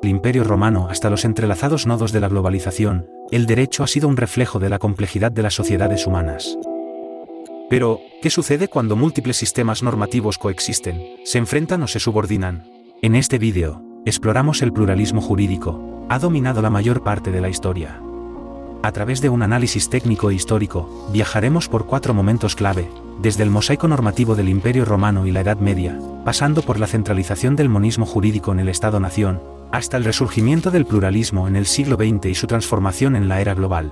el Imperio Romano hasta los entrelazados nodos de la globalización, el derecho ha sido un reflejo de la complejidad de las sociedades humanas. Pero, ¿qué sucede cuando múltiples sistemas normativos coexisten, se enfrentan o se subordinan? En este vídeo, exploramos el pluralismo jurídico, ha dominado la mayor parte de la historia. A través de un análisis técnico e histórico, viajaremos por 4 momentos clave, desde el mosaico normativo del Imperio Romano y la Edad Media, pasando por la centralización del monismo jurídico en el Estado-nación, hasta el resurgimiento del pluralismo en el siglo XX y su transformación en la era global.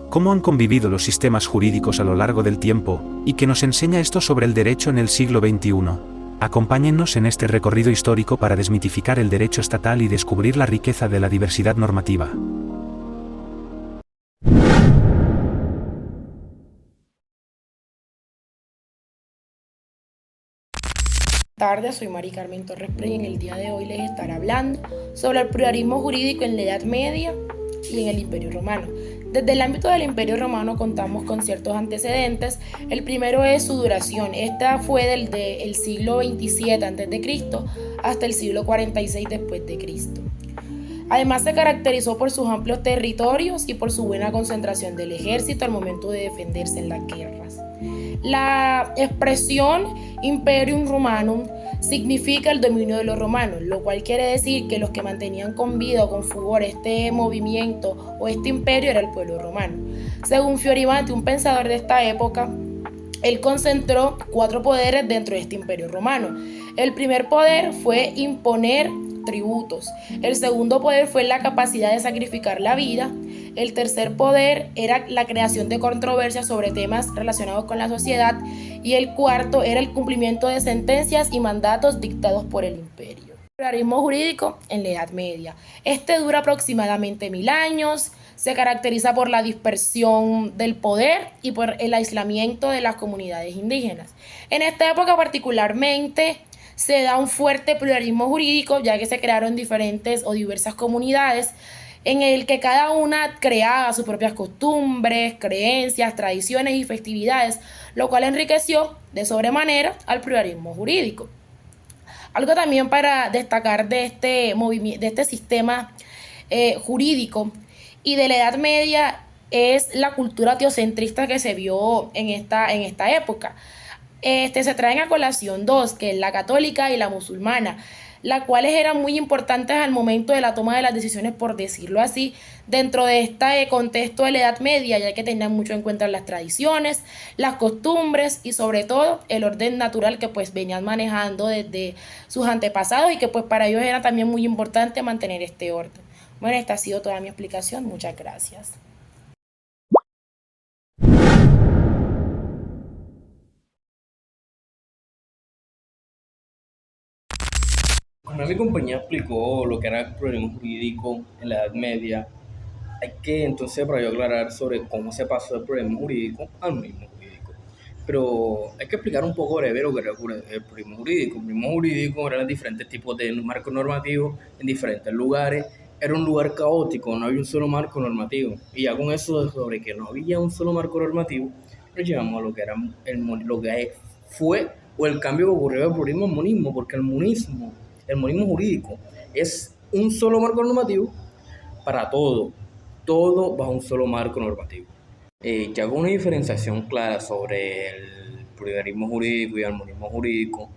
¿Cómo han convivido los sistemas jurídicos a lo largo del tiempo, y qué nos enseña esto sobre el derecho en el siglo XXI? Acompáñennos en este recorrido histórico para desmitificar el derecho estatal y descubrir la riqueza de la diversidad normativa. Tardes, soy Mari Carmen Torres Prey y en el día de hoy les estaré hablando sobre el pluralismo jurídico en la Edad Media y en el Imperio Romano. Desde el ámbito del Imperio Romano contamos con ciertos antecedentes. El primero es su duración. Esta fue del siglo 27 a.C. hasta el siglo 46 después de Cristo. Además se caracterizó por sus amplios territorios y por su buena concentración del ejército al momento de defenderse en las guerras. La expresión Imperium Romanum significa el dominio de los romanos, lo cual quiere decir que los que mantenían con vida o con furor este movimiento o este imperio era el pueblo romano. Según Fioravanti, un pensador de esta época, él concentró 4 poderes dentro de este imperio romano. El primer poder fue imponer tributos. El segundo poder fue la capacidad de sacrificar la vida. El tercer poder era la creación de controversias sobre temas relacionados con la sociedad. Y el cuarto era el cumplimiento de sentencias y mandatos dictados por el imperio. El pluralismo jurídico en la Edad Media. Este dura aproximadamente 1000 años. Se caracteriza por la dispersión del poder y por el aislamiento de las comunidades indígenas. En esta época particularmente se da un fuerte pluralismo jurídico, ya que se crearon diferentes o diversas comunidades en el que cada una creaba sus propias costumbres, creencias, tradiciones y festividades, lo cual enriqueció de sobremanera al pluralismo jurídico. Algo también para destacar de este sistema jurídico y de la Edad Media es la cultura teocentrista que se vio en esta época. Se traen a colación dos, que es la católica y la musulmana, las cuales eran muy importantes al momento de la toma de las decisiones, por decirlo así, dentro de este contexto de la Edad Media, ya que tenían mucho en cuenta las tradiciones, las costumbres y sobre todo el orden natural que pues venían manejando desde sus antepasados y que pues para ellos era también muy importante mantener este orden. Bueno, esta ha sido toda mi explicación. Muchas gracias. Cuando mi compañía explicó lo que era el pluralismo jurídico en la Edad Media, hay que entonces para yo aclarar sobre cómo se pasó del pluralismo jurídico al monismo jurídico. Pero hay que explicar un poco breve lo que era el pluralismo jurídico. El pluralismo jurídico eran los diferentes tipos de marcos normativos en diferentes lugares. Era un lugar caótico, no había un solo marco normativo. Y ya con eso sobre que no había un solo marco normativo, nos llevamos a lo que era lo que fue o el cambio que ocurrió del pluralismo al monismo, porque el monismo jurídico es un solo marco normativo para todo bajo un solo marco normativo. Que hago una diferenciación clara sobre el pluralismo jurídico y el monismo jurídico,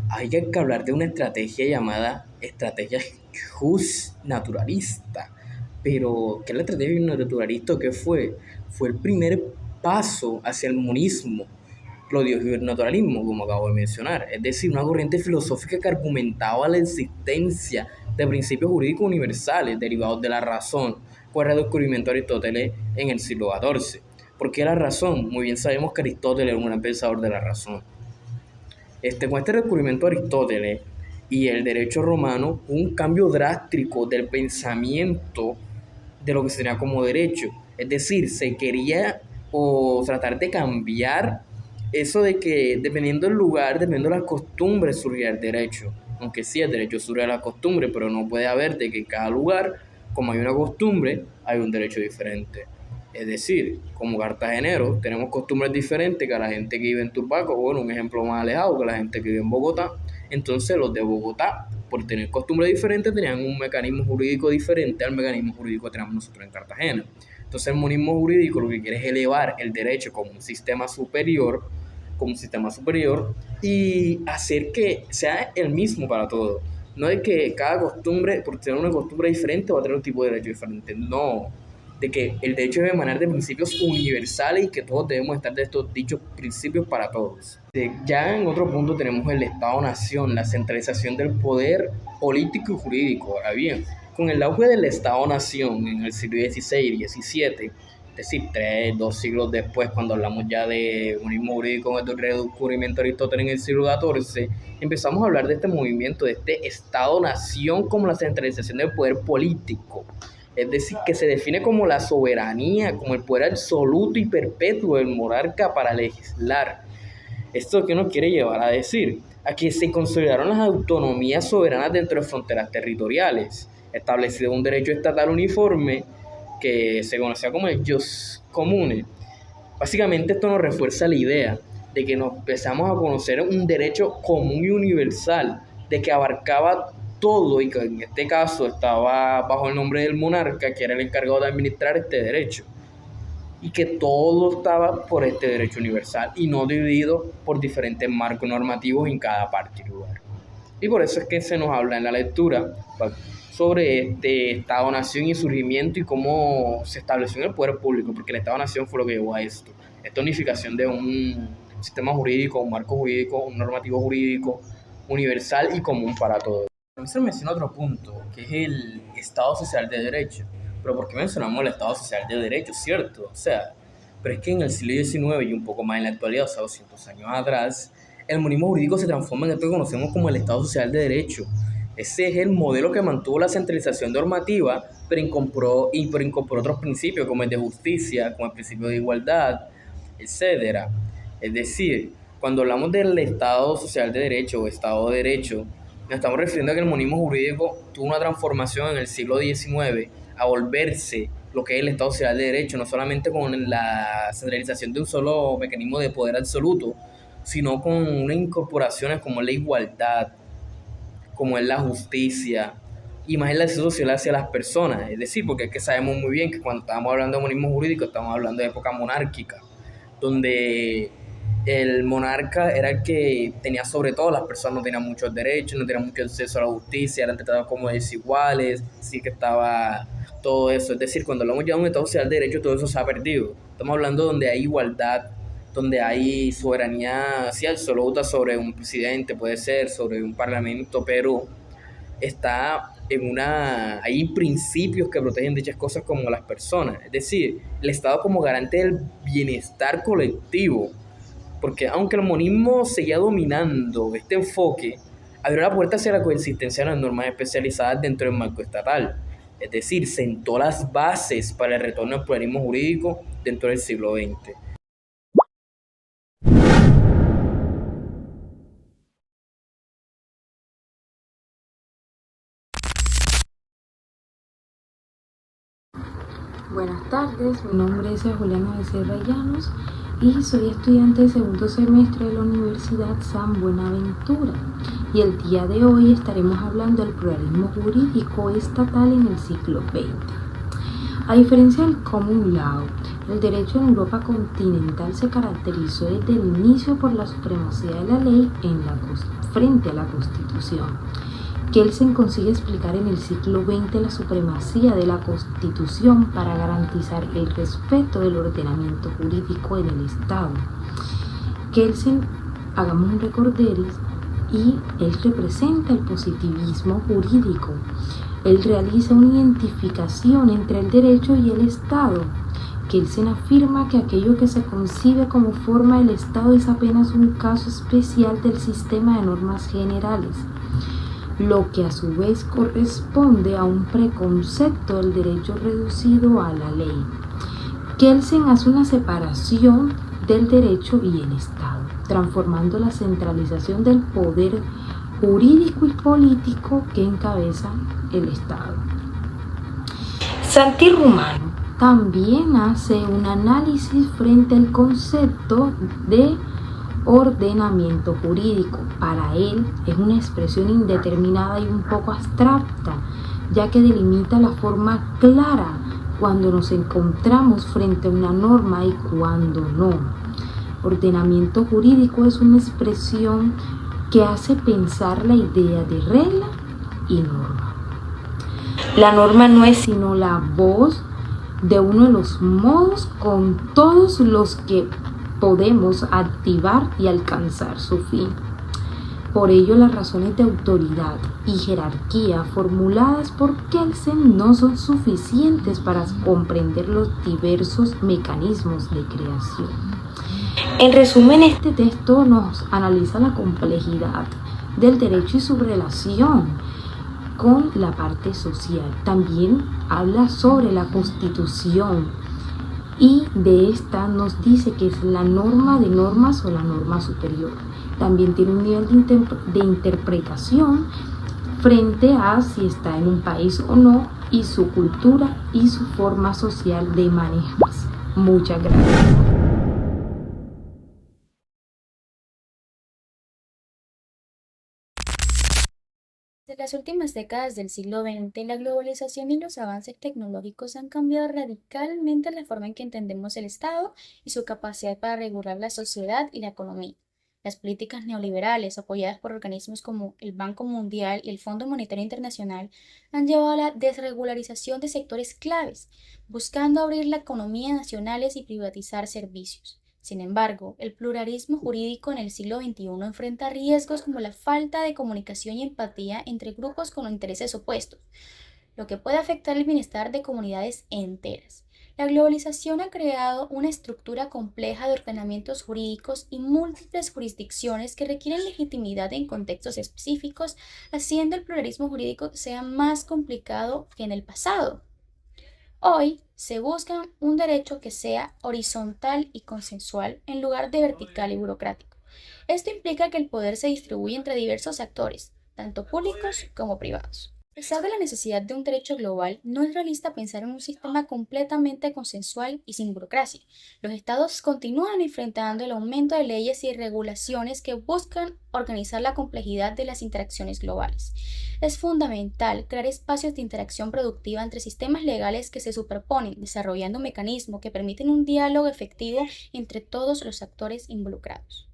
hay que hablar de una estrategia llamada estrategia justnaturalista. Pero, ¿qué es la estrategia justnaturalista? ¿Qué fue? Fue el primer paso hacia el monismo, lo naturalismo, como acabo de mencionar, es decir, una corriente filosófica que argumentaba la existencia de principios jurídicos universales derivados de la razón, con el descubrimiento de Aristóteles en el siglo XIV. ¿Por qué la razón? Muy bien sabemos que Aristóteles era un gran pensador de la razón. Con este descubrimiento de Aristóteles y el derecho romano, un cambio drástico del pensamiento de lo que se tenía como derecho. Es decir, se quería o tratar de cambiar eso de que dependiendo del lugar, dependiendo de las costumbres, surgía el derecho. Aunque sí, el derecho surge de la costumbre, pero no puede haber de que en cada lugar, como hay una costumbre, hay un derecho diferente. Es decir, como cartageneros tenemos costumbres diferentes que la gente que vive en Turbaco, bueno, un ejemplo más alejado que la gente que vive en Bogotá. Entonces los de Bogotá, por tener costumbres diferentes, tenían un mecanismo jurídico diferente al mecanismo jurídico que tenemos nosotros en Cartagena. Entonces el monismo jurídico lo que quiere es elevar el derecho como un sistema superior, y hacer que sea el mismo para todos. No es que cada costumbre, por tener una costumbre diferente, va a tener un tipo de derecho diferente. No, de que el derecho debe emanar de principios universales y que todos debemos estar de estos dichos principios para todos. Ya en otro punto tenemos el Estado-Nación, la centralización del poder político y jurídico. Ahora bien, con el auge del Estado-Nación en el siglo XVI y XVII, es decir, 2 siglos después, cuando hablamos ya de monismo jurídico con el redescubrimiento de Aristóteles en el siglo XIV, empezamos a hablar de este movimiento, de este Estado-Nación como la centralización del poder político. Es decir, que se define como la soberanía, como el poder absoluto y perpetuo del monarca para legislar. ¿Esto qué nos quiere llevar a decir? A que se consolidaron las autonomías soberanas dentro de fronteras territoriales, establecido un derecho estatal uniforme que se conocía como el jus comune. Básicamente esto nos refuerza la idea de que nos empezamos a conocer un derecho común y universal, de que abarcaba todo y que en este caso estaba bajo el nombre del monarca, que era el encargado de administrar este derecho, y que todo estaba por este derecho universal y no dividido por diferentes marcos normativos en cada parte y lugar. Y por eso es que se nos habla en la lectura sobre este Estado-Nación y surgimiento y cómo se estableció en el poder público, porque el Estado-Nación fue lo que llevó a esto, esta unificación de un sistema jurídico, un marco jurídico, un normativo jurídico universal y común para todos. También se menciona otro punto, que es el Estado Social de Derecho. Pero ¿por qué mencionamos el Estado Social de Derecho, cierto? O sea, pero es que en el siglo XIX y un poco más en la actualidad, o sea, 200 años atrás, el monismo jurídico se transforma en esto que conocemos como el Estado Social de Derecho. Ese es el modelo que mantuvo la centralización normativa, pero incorporó otros principios como el de justicia, como el principio de igualdad, etc. Es decir, cuando hablamos del Estado Social de Derecho o Estado de Derecho, nos estamos refiriendo a que el monismo jurídico tuvo una transformación en el siglo XIX a volverse lo que es el Estado Social de Derecho, no solamente con la centralización de un solo mecanismo de poder absoluto, sino con unas incorporaciones como la igualdad, como es la justicia y más el acceso social hacia las personas. Es decir, porque es que sabemos muy bien que cuando estamos hablando de monismo jurídico estamos hablando de época monárquica, donde el monarca era el que tenía sobre todo, las personas no tenían muchos derechos, no tenían mucho acceso a la justicia, eran tratados como desiguales, así que estaba todo eso. Es decir, cuando hablamos ya de un Estado Social de Derecho, todo eso se ha perdido. Estamos hablando donde hay igualdad, donde hay soberanía sí, absoluta sobre un presidente, puede ser, sobre un parlamento, pero hay principios que protegen dichas cosas como las personas. Es decir, el Estado como garante del bienestar colectivo. Porque aunque el monismo seguía dominando este enfoque, abrió la puerta hacia la coexistencia de las normas especializadas dentro del marco estatal. Es decir, sentó las bases para el retorno al pluralismo jurídico dentro del siglo XX. Buenas tardes, mi nombre es Juliana Becerra Llanos y soy estudiante de segundo semestre de la Universidad San Buenaventura. Y el día de hoy estaremos hablando del pluralismo jurídico estatal en el siglo XX. A diferencia del common law, el derecho en Europa continental se caracterizó desde el inicio por la supremacía de la ley frente a la Constitución. Kelsen consigue explicar en el siglo XX la supremacía de la Constitución para garantizar el respeto del ordenamiento jurídico en el Estado. Kelsen, hagamos un recorderis, y él representa el positivismo jurídico. Él realiza una identificación entre el derecho y el Estado. Kelsen afirma que aquello que se concibe como forma del Estado es apenas un caso especial del sistema de normas generales, lo que a su vez corresponde a un preconcepto del derecho reducido a la ley. Kelsen hace una separación del derecho y el Estado, transformando la centralización del poder jurídico y político que encabeza el Estado. Santi Rumano también hace un análisis frente al concepto de ordenamiento jurídico. Para él es una expresión indeterminada y un poco abstracta, ya que delimita la forma clara cuando nos encontramos frente a una norma y cuando no. Ordenamiento jurídico es una expresión que hace pensar la idea de regla y norma. La norma no es sino la voz de uno de los modos con todos los que podemos activar y alcanzar su fin. Por ello, las razones de autoridad y jerarquía formuladas por Kelsen no son suficientes para comprender los diversos mecanismos de creación. En resumen, este texto nos analiza la complejidad del derecho y su relación con la parte social. También habla sobre la Constitución y de esta nos dice que es la norma de normas o la norma superior. También tiene un nivel de interpretación frente a si está en un país o no y su cultura y su forma social de manejarse. Muchas gracias. Desde las últimas décadas del siglo XX, la globalización y los avances tecnológicos han cambiado radicalmente la forma en que entendemos el Estado y su capacidad para regular la sociedad y la economía. Las políticas neoliberales, apoyadas por organismos como el Banco Mundial y el Fondo Monetario Internacional, han llevado a la desregularización de sectores claves, buscando abrir la economía nacionales y privatizar servicios. Sin embargo, el pluralismo jurídico en el siglo XXI enfrenta riesgos como la falta de comunicación y empatía entre grupos con intereses opuestos, lo que puede afectar el bienestar de comunidades enteras. La globalización ha creado una estructura compleja de ordenamientos jurídicos y múltiples jurisdicciones que requieren legitimidad en contextos específicos, haciendo el pluralismo jurídico sea más complicado que en el pasado. Hoy se busca un derecho que sea horizontal y consensual en lugar de vertical y burocrático. Esto implica que el poder se distribuye entre diversos actores, tanto públicos como privados. A pesar de la necesidad de un derecho global, no es realista pensar en un sistema completamente consensual y sin burocracia. Los estados continúan enfrentando el aumento de leyes y regulaciones que buscan organizar la complejidad de las interacciones globales. Es fundamental crear espacios de interacción productiva entre sistemas legales que se superponen, desarrollando mecanismos que permiten un diálogo efectivo entre todos los actores involucrados.